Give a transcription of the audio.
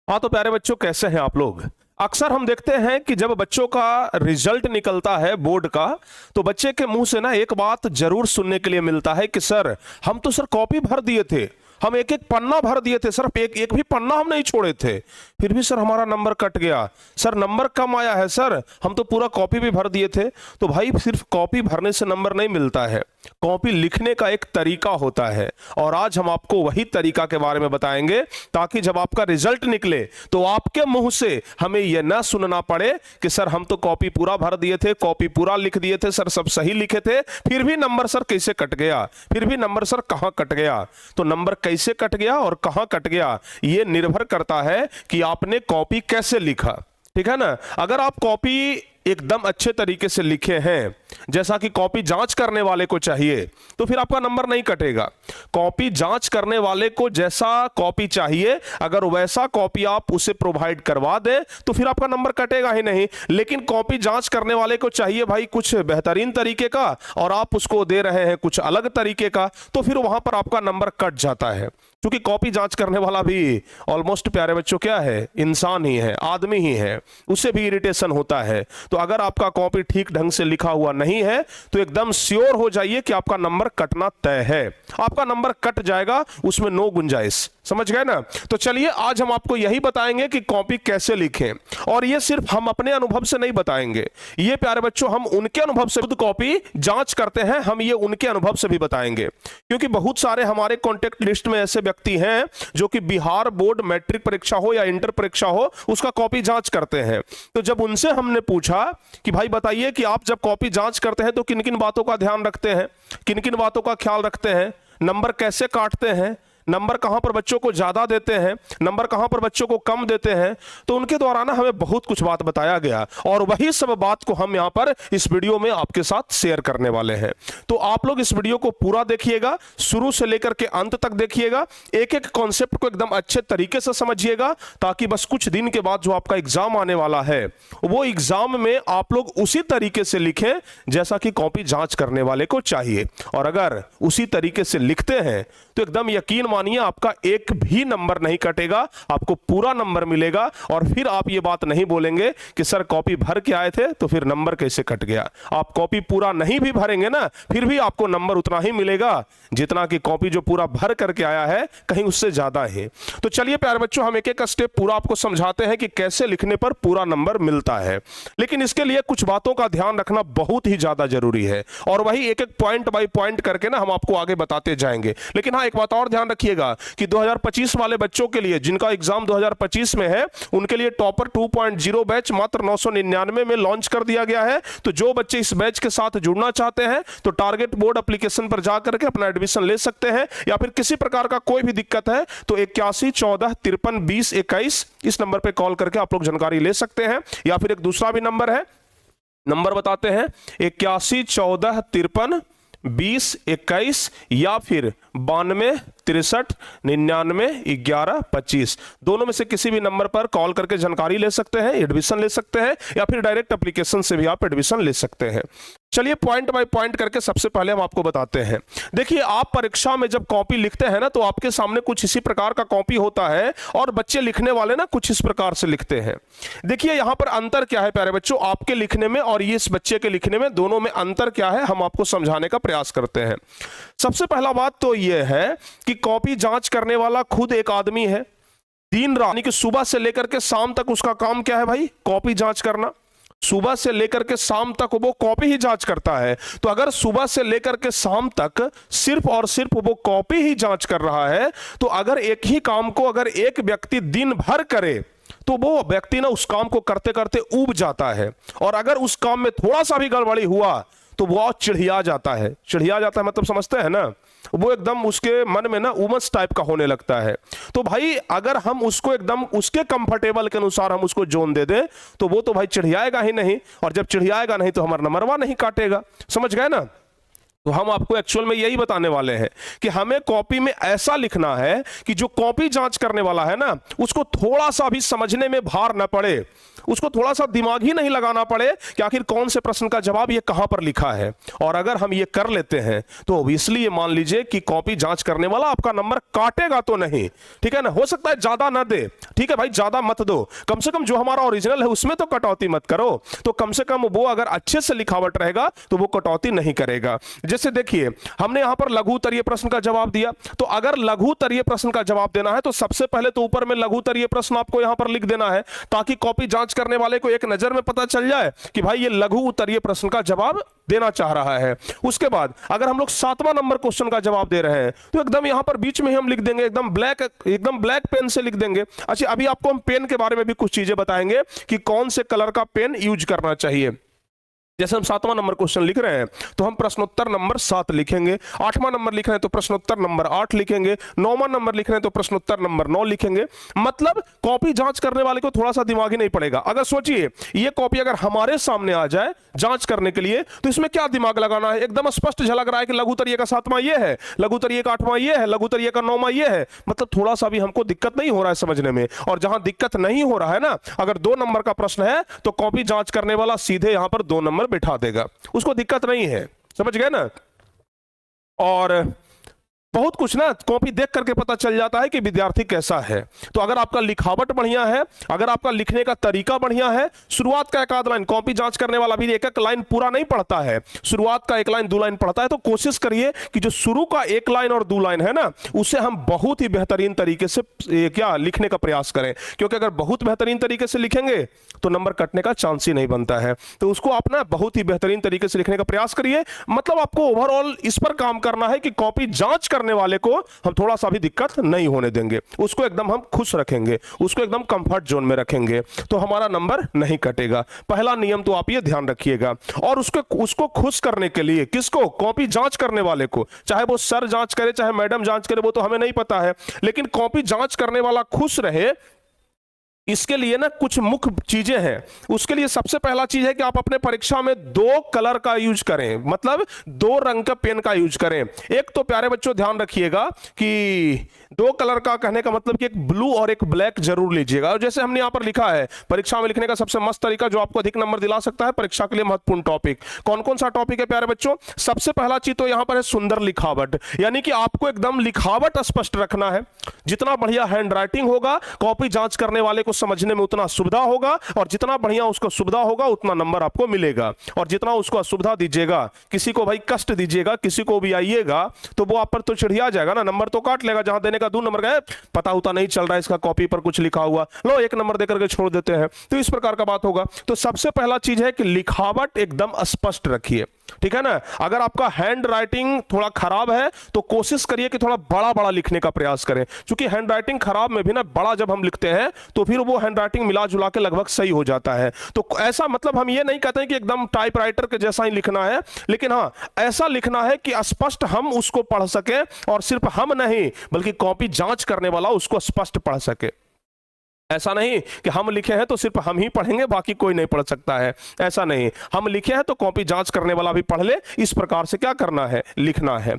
हाँ तो प्यारे बच्चों, कैसे हैं आप लोग। अक्सर हम देखते हैं कि जब बच्चों का रिजल्ट निकलता है बोर्ड का, तो बच्चे के मुंह से ना एक बात जरूर सुनने के लिए मिलता है कि सर हम तो सर कॉपी भर दिए थे, हम एक एक पन्ना भर दिए थे, सर एक एक भी पन्ना हम नहीं छोड़े थे, फिर भी सर हमारा नंबर कट गया। सर नंबर कम आया है, सर हम तो पूरा कॉपी भी भर दिए थे। तो भाई सिर्फ कॉपी भरने से नंबर नहीं मिलता है, कॉपी लिखने का एक तरीका होता है। और आज हम आपको वही तरीका के बारे में बताएंगे, ताकि जब आपका रिजल्ट निकले तो आपके मुंह से हमें यह ना सुनना पड़े कि सर हम तो कॉपी पूरा भर दिए थे, कॉपी पूरा लिख दिए थे, सर सब सही लिखे थे, फिर भी नंबर सर कैसे कट गया, फिर भी नंबर सर कहां कट गया। तो नंबर कैसे कट गया और कहां कट गया, यह निर्भर करता है कि आपने कॉपी कैसे लिखा। ठीक है ना। अगर आप कॉपी एकदम अच्छे तरीके से लिखे हैं, जैसा कि कॉपी जांच करने वाले को चाहिए, तो फिर आपका नंबर नहीं कटेगा। कॉपी जांच करने वाले को जैसा कॉपी चाहिए, अगर वैसा कॉपी आप उसे प्रोवाइड करवा दें तो फिर आपका नंबर कटेगा ही नहीं। लेकिन कॉपी जांच करने वाले को चाहिए भाई कुछ बेहतरीन तरीके का, और आप उसको दे रहे हैं कुछ अलग तरीके का, तो फिर वहां पर आपका नंबर कट जाता है। क्योंकि कॉपी जांच करने वाला भी ऑलमोस्ट प्यारे बच्चों क्या है, इंसान ही है, आदमी ही है, उससे भी इरिटेशन होता है। तो अगर आपका कॉपी ठीक ढंग से लिखा हुआ नहीं है तो एकदम श्योर हो जाइए कि आपका नंबर कटना तय है। आपका नंबर कट जाएगा, उसमें नो गुंजाइश। समझ गए ना। तो चलिए आज हम आपको यही बताएंगे कि कॉपी कैसे लिखें, और ये सिर्फ हम अपने अनुभव से नहीं बताएंगे, ये प्यारे बच्चों हम उनके अनुभव से खुद कॉपी जांच करते हैं, हम ये उनके अनुभव से भी बताएंगे। क्योंकि बहुत सारे हमारे कॉन्टेक्ट लिस्ट में ऐसे व्यक्ति हैं जो कि बिहार बोर्ड मैट्रिक परीक्षा हो या इंटर परीक्षा हो, उसका कॉपी जांच करते हैं। तो जब उनसे हमने पूछा कि भाई बताइए कि आप जब कॉपी जांच करते हैं तो किन किन बातों का ध्यान रखते हैं, किन किन बातों का ख्याल रखते हैं, नंबर कैसे काटते हैं, नंबर कहां पर बच्चों को ज्यादा देते हैं, नंबर कहां पर बच्चों को कम देते हैं, तो उनके द्वारा ना हमें बहुत कुछ बात बताया गया, और वही सब बात को हम यहां पर इस वीडियो में आपके साथ शेयर करने वाले हैं। तो आप लोग इस वीडियो को पूरा देखिएगा, शुरू से लेकर के अंत तक देखिएगा, एक एक कॉन्सेप्ट को एकदम अच्छे तरीके से समझिएगा, ताकि बस कुछ दिन के बाद जो आपका एग्जाम आने वाला है वो एग्जाम में आप लोग उसी तरीके से लिखें जैसा कि कॉपी जांच करने वाले को चाहिए। और अगर उसी तरीके से लिखते हैं तो एकदम यकीन मानिए आपका एक भी नंबर नहीं कटेगा, आपको पूरा नंबर मिलेगा। और फिर आप ये बात नहीं बोलेंगे कि सर कॉपी भर के आए थे तो फिर नंबर कैसे कट गया। आप कॉपी पूरा नहीं भी भरेंगे ना, फिर भी आपको नंबर उतना ही मिलेगा जितना कि कॉपी जो पूरा भर करके आया है, कहीं उससे ज्यादा है। तो चलिए प्यारे बच्चों, हम एक एक स्टेप पूरा आपको समझाते हैं कि कैसे लिखने पर पूरा नंबर मिलता है। लेकिन इसके लिए कुछ बातों का ध्यान रखना बहुत ही ज्यादा जरूरी है, और वही एक एक पॉइंट बाय पॉइंट करके ना हम आपको आगे बताते जाएंगे। लेकिन हाँ, एक बात और ध्यान रखिएगा कि 2025 वाले बच्चों के लिए जिनका एग्जाम 2025 में है, उनके लिए टॉपर 2.0 बैच मात्र 999 में लॉन्च कर दिया गया है। तो जो बच्चे इस बैच के साथ जुड़ना चाहते हैं तो टारगेट बोर्ड एप्लीकेशन पर जाकर के अपना एडमिशन ले सकते हैं, या फिर किसी प्रकार का कोई भी दिक्कत है तो 81 14 53 20 21 इस नंबर पर कॉल करके आप लोग जानकारी ले सकते हैं। या फिर एक दूसरा भी नंबर है, नंबर बताते हैं, 81 14 53 20 21 या फिर 92 63 99 11 25। दोनों में से किसी भी नंबर पर कॉल करके जानकारी ले सकते हैं, एडमिशन ले सकते हैं, या फिर डायरेक्ट एप्लीकेशन से भी आप एडमिशन ले सकते हैं। चलिए पॉइंट बाय पॉइंट करके सबसे पहले हम आपको बताते हैं। देखिए, आप परीक्षा में जब कॉपी लिखते हैं ना, तो आपके सामने कुछ इसी प्रकार का कॉपी होता है, और बच्चे लिखने वाले ना कुछ इस प्रकार से लिखते हैं। देखिए यहां पर अंतर क्या है प्यारे बच्चों, आपके लिखने में और इस बच्चे के लिखने में, दोनों में अंतर क्या है हम आपको समझाने का प्रयास करते हैं। सबसे पहला बात तो यह है कि कॉपी जांच करने वाला खुद एक आदमी है। दिन रात यानी कि सुबह से लेकर के शाम तक उसका काम क्या है भाई, कॉपी जांच करना। सुबह से लेकर के शाम तक वो कॉपी ही जांच करता है। तो अगर सुबह से लेकर के शाम तक सिर्फ और सिर्फ वो कॉपी ही जांच कर रहा है, तो अगर एक ही काम को अगर एक व्यक्ति दिन भर करे तो वो व्यक्ति ना उस काम को करते करते ऊब जाता है, और अगर उस काम में थोड़ा सा भी गड़बड़ी हुआ तो वो चिढ़िया जाता है। चिढ़िया जाता है मतलब समझते हैं ना, वो एकदम उसके मन में ना उमस टाइप का होने लगता है। तो भाई अगर हम उसको एकदम उसके कंफर्टेबल के अनुसार हम उसको जोन दे दें तो वो तो भाई चिढ़ियाएगा ही नहीं, और जब चिढ़ियाएगा नहीं तो हमारा नंबरवा नहीं काटेगा। समझ गए ना। तो हम आपको एक्चुअल में यही बताने वाले हैं कि हमें कॉपी में ऐसा लिखना है कि जो कॉपी जांच करने वाला है ना, उसको थोड़ा सा भी समझने में भार न पड़े, उसको थोड़ा सा दिमाग ही नहीं लगाना पड़े कि आखिर कौन से प्रश्न का जवाब ये कहां पर लिखा है। और अगर हम ये कर लेते हैं तो ऑब्वियसली ये मान लीजिए कि कॉपी जांच करने वाला आपका नंबर काटेगा तो नहीं, ठीक है ना। हो सकता है ज्यादा ना दे, ठीक है भाई, ज्यादा मत दो, कम से कम जो हमारा ओरिजिनल है उसमें तो कटौती मत करो। तो कम से कम वो अगर अच्छे से लिखावट रहेगा तो वो कटौती नहीं करेगा। जैसे देखिए हमने यहां पर लघु उत्तरीय प्रश्न का जवाब दिया, तो अगर लघु उत्तरीय प्रश्न का जवाब देना है तो सबसे पहले तो ऊपर में लघु उत्तरीय प्रश्न आपको यहां पर लिख देना है, ताकि कॉपी जांच करने वाले को एक नजर में पता चल जाए कि भाई ये लघु उत्तरीय प्रश्न का जवाब देना चाह रहा है। उसके बाद अगर हम लोग 7वां नंबर क्वेश्चन का जवाब दे रहे हैं तो एकदम यहां पर बीच में ही हम लिख देंगे, एकदम ब्लैक पेन से लिख देंगे। अच्छा, अभी आपको हम पेन के बारे में भी कुछ चीजें बताएंगे कि कौन से कलर का पेन यूज करना चाहिए। जैसे हम 7वां नंबर क्वेश्चन लिख रहे हैं तो हम प्रश्नोत्तर नंबर 7 लिखेंगे, 8वां नंबर लिख रहे हैं तो प्रश्नोत्तर नंबर 8 लिखेंगे, 9वां नंबर लिख रहे हैं तो प्रश्नोत्तर नंबर 9 लिखेंगे। मतलब कॉपी जांच करने वाले को थोड़ा सा दिमाग ही नहीं पड़ेगा। अगर सोचिए ये कॉपी अगर हमारे सामने आ जाए जांच करने के लिए तो इसमें क्या दिमाग लगाना है, एकदम स्पष्ट झलक रहा है कि लघु उत्तरीय का 7वां ये है, लघु उत्तरीय का 8वां ये है, लघु उत्तरीय का 9वां ये है। मतलब थोड़ा सा भी हमको दिक्कत नहीं हो रहा है समझने में। और जहां दिक्कत नहीं हो रहा है ना, अगर 2 नंबर का प्रश्न है तो कॉपी जांच करने वाला सीधे यहां पर 2 नंबर बिठा देगा, उसको दिक्कत नहीं है, समझ गए ना। और बहुत कुछ ना कॉपी देख करके पता चल जाता है कि विद्यार्थी कैसा है। तो अगर आपका लिखावट बढ़िया है, अगर आपका लिखने का तरीका बढ़िया है, शुरुआत का एक आध लाइन, कॉपी जांच करने वाला भी एक एक लाइन पूरा नहीं पढ़ता है, शुरुआत का 1 लाइन 2 लाइन पढ़ता है, तो कोशिश करिए कि जो शुरू का 1 लाइन और 2 लाइन है ना, उसे हम बहुत ही बेहतरीन तरीके से क्या लिखने का प्रयास करें। क्योंकि अगर बहुत बेहतरीन तरीके से लिखेंगे तो नंबर कटने का चांस ही नहीं बनता है। तो उसको आप ना बहुत ही बेहतरीन तरीके से लिखने का प्रयास करिए। मतलब आपको ओवरऑल इस पर काम करना है कि कॉपी जांच करने वाले को हम थोड़ा सा भी दिक्कत नहीं होने देंगे, उसको एकदम हम खुश रखेंगे, उसको एकदम कंफर्ट जोन में रखेंगे, तो हमारा नंबर नहीं कटेगा। पहला नियम तो आप ये ध्यान रखिएगा। और उसको खुश करने के लिए किसको, कॉपी जांच करने वाले को, चाहे वो सर जांच करे चाहे मैडम जांच करे वो तो हमें नहीं पता है, लेकिन कॉपी जांच करने वाला खुश रहे इसके लिए ना कुछ मुख्य चीजें हैं। उसके लिए सबसे पहला चीज है कि आप अपने परीक्षा में 2 कलर का यूज करें, मतलब 2 रंग का पेन का यूज करें। एक तो प्यारे बच्चों ध्यान रखिएगा कि 2 कलर का कहने का मतलब कि एक ब्लू और एक ब्लैक जरूर लीजिएगा। और जैसे हमने यहां पर लिखा है, परीक्षा में लिखने का सबसे मस्त तरीका जो आपको अधिक नंबर दिला सकता है, परीक्षा के लिए महत्वपूर्ण टॉपिक कौन कौन सा टॉपिक है प्यारे बच्चों। सबसे पहला चीज तो यहां पर है सुंदर लिखावट, यानी कि आपको एकदम लिखावट स्पष्ट रखना है। जितना बढ़िया हैंड राइटिंग होगा कॉपी जांच करने वाले को समझने में उतना सुविधा होगा, और जितना बढ़िया उसको सुविधा होगा उतना नंबर आपको मिलेगा। और जितना उसको असुविधा दीजिएगा, किसी को भाई कष्ट दीजिएगा, किसी को भी आइएगा तो वो आप पर तो चिढ़िया जाएगा ना, नंबर तो काट लेगा। जहां देने का 2 नंबर गए, पता होता नहीं चल रहा है इसका कॉपी पर कुछ लिखा हुआ, लो 1 नंबर देकर के छोड़ देते हैं। तो इस प्रकार का बात होगा। तो सबसे पहला चीज है कि लिखावट एकदम स्पष्ट रखिए, ठीक है ना। अगर आपका हैंड राइटिंग थोड़ा खराब है तो कोशिश करिए कि थोड़ा बड़ा बड़ा लिखने का प्रयास करें, क्योंकि हैंड राइटिंग खराब में भी ना बड़ा जब हम लिखते हैं तो फिर वो हैंड राइटिंग मिला जुला के लगभग सही हो जाता है। तो ऐसा मतलब हम ये नहीं कहते हैं कि एकदम टाइपराइटर के जैसा ही लिखना है, लेकिन हाँ ऐसा लिखना है कि स्पष्ट हम उसको पढ़ सके, और सिर्फ हम नहीं बल्कि कॉपी जांच करने वाला उसको स्पष्ट पढ़ सके। ऐसा नहीं कि हम लिखे हैं तो सिर्फ हम ही पढ़ेंगे बाकी कोई नहीं पढ़ सकता है, ऐसा नहीं। हम लिखे हैं तो कॉपी जांच करने वाला भी पढ़ ले, इस प्रकार से क्या करना है, लिखना है।